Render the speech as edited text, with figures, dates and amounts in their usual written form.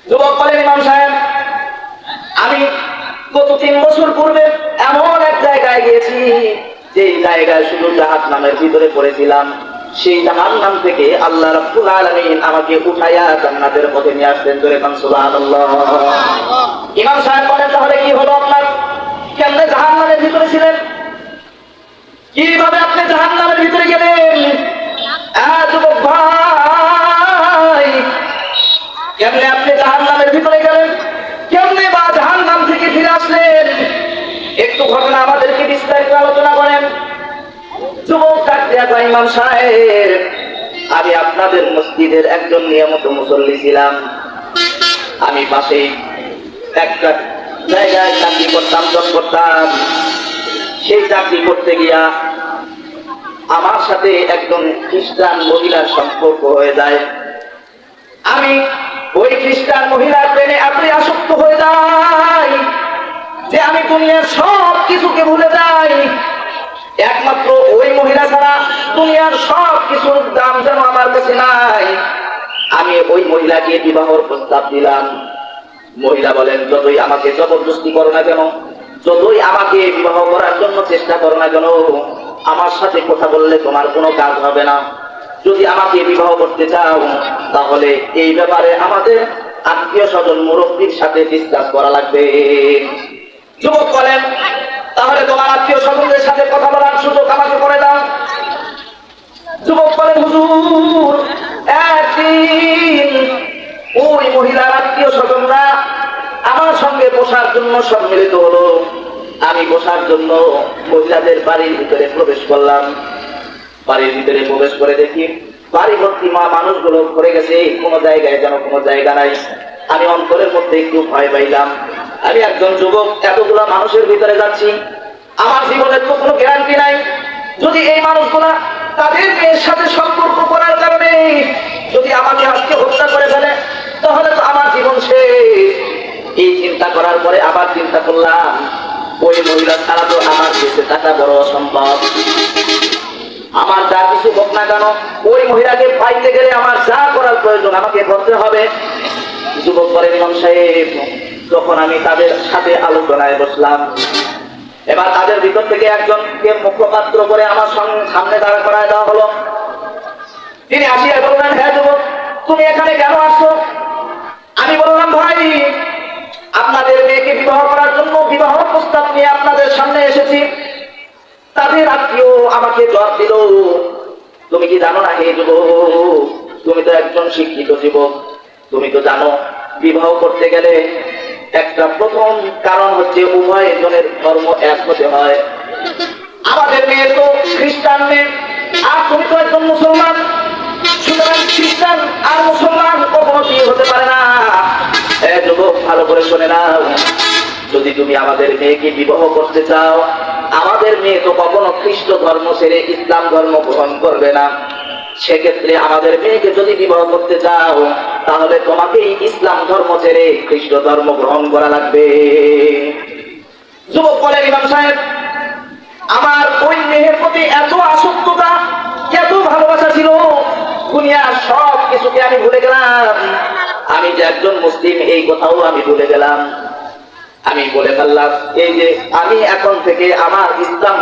যুবক বলেন, ইমাম সাহেব, আমি গত 3 বছর পূর্বে এমন এক জায়গায় গিয়েছি, যে জায়গায় শুধু জাহান্নামের ভিতরে পড়েছিলাম। সেই জাহান্নাম থেকে আল্লাহ রাব্বুল আলামিন আমাকে উঠাইয়া জান্নাতের পথে নিয়ে আসলেন। জোরে বলেন সুবহানাল্লাহ। ইমাম সাহেব বলেন, তাহলে কি হলো আপনার? কেমনে জাহান্নামের ভিতরে ছিলেন? কিভাবে আপনি জাহান্নামের ভিতরে গেলেন? যুবক ভাই, কেমনে আপনি জাহান্নামের ভিতরে গেলেন? কেমনে বা জাহান্নাম থেকে ফিরে আসলেন? একটু ঘটনা আমাদেরকে বিস্তারিত আলোচনা করেন। যুবক ডাকতে কয়, ইমাম সাহেব, আমি আপনাদের মসজিদের একজন নিয়মিত মুসল্লি ছিলাম। আমি পাশেই একটা জায়গায় চাকরি করতাম, জব করতাম। সেই চাকরি করতে গিয়া আমার সাথে একজন খ্রিস্টান মহিলার সম্পর্ক হয়ে যায়। আমি ওই খ্রিস্টান মহিলার প্রেমে এতই আসক্ত হয়ে যাই যে আমি দুনিয়ার সব কিছুকে ভুলে যাই। একমাত্র ওই মহিলা ছাড়া দুনিয়ার সব কিছুর দাম যেন আমার কাছে নাই। আমি ওই মহিলাকে বিবাহর প্রস্তাব দিলাম। মহিলা বলেন, যতই আমাকে জবরদস্তি করো না কেন, যতই আমাকে বিবাহ করার জন্য চেষ্টা করো না কেন, আমার সাথে কথা বললে তোমার কোনো কাজ হবে না। যদি আমাকে বিবাহ করতে চাও, তাহলে এই ব্যাপারে আমাদের আত্মীয় স্বজন মুরব্বীর সাথে ডিসকাস করা লাগবে। যুবক বলেন, তাহলে তোমার আত্মীয় স্বজনদের সাথে কথা বলার সুযোগ আমাকে করে দাও। যুবক বলেন, হুজুর, একদিন ওই মহিলার আত্মীয় স্বজনরা আমার সঙ্গে বসার জন্য সম্মিলিত হলো। আমি বসার জন্য মহিলাদের বাড়ির ভিতরে প্রবেশ করলাম। বাড়ির ভিতরে প্রবেশ করে দেখি বাড়ি ভর্তি মানুষগুলো ভরে গেছে, কোনো জায়গায় যেন কোনো জায়গা নাই। আমি অন্তরের মধ্যে একটু ভয় পাইলাম। আমি একজন যুবক, এতগুলা মানুষের ভিতরে যাচ্ছি, আমার জীবনের তো কোনো গ্যারান্টি নাই। যদি এই মানুষগুলা তাদের মেয়ের সাথে সম্পর্ক করার কারণে যদি আমাকে আজকে হত্যা করে ফেলে, তাহলে তো আমার জীবন শেষ। এই চিন্তা করার পরে আবার চিন্তা করলাম, ওই মহিলা ছাড়া তো আমার বেঁচে থাকা বড় অসম্ভব। আমার যা কিছু হোক না কেন, ওই মহিলাকে পাইতে গেলে আমার যা করার প্রয়োজন আমাকে করতে হবে। যুবক বলেন, ইমাম সাহেব, যখন আমি তাদের সাথে আলোচনায় বসলাম, এবার তাদের ভিতর থেকে একজনকে মুখপাত্র করে আমার সামনে দাঁড়া করায় দেওয়া হলো। তিনি আসিয়া বললেন, হ্যাঁ যুবক, তুমি এখানে কেন আসছো? আমি বললাম, ভাই, আপনাদের মেয়েকে বিবাহ করার জন্য বিবাহ প্রস্তাব নিয়ে আপনাদের সামনে এসেছি। তাদের আত্মীয় আমাকে জবাব দিল, তুমি কি জানো না হে যুবক, তুমি তো একজন শিক্ষিত যুবক, তুমি তো জানো বিবাহ করতে গেলে একটা প্রথম কারণ হচ্ছে উভয় জনের ধর্ম এক হতে হয়। আমাদের মেয়ে তো খ্রিস্টান মেয়ে, আর তুমি তো একজন মুসলমান, সুতরাং খ্রিস্টান আর মুসলমান কখনো বিয়ে হতে পারে না। যুবক, ভালো করে শুনে নাও, যদি তুমি আমাদের মেয়েকে বিবাহ করতে চাও, আমাদের মেয়ে তো কখনো খ্রিস্ট ধর্ম ছেড়ে ইসলাম ধর্ম গ্রহণ করবে না। সেক্ষেত্রে আমাদের মেয়েকে যদি বিবাহ করতে চাও, তাহলে তোমাকে ইসলাম ধর্ম ছেড়ে খ্রিস্ট ধর্ম গ্রহণ করা লাগবে। যুবক বলেন, ইমাম সাহেব, আমার ওই মেয়ের প্রতি এত আসক্ততা, এত ভালোবাসা ছিল, দুনিয়ার সব কিছুকে আমি ভুলে গেলাম। আমি যে একজন মুসলিম এই কথাও আমি ভুলে গেলাম। আমি বলে ফেললাম, এই যে আমি এখন থেকে আমার ইসলাম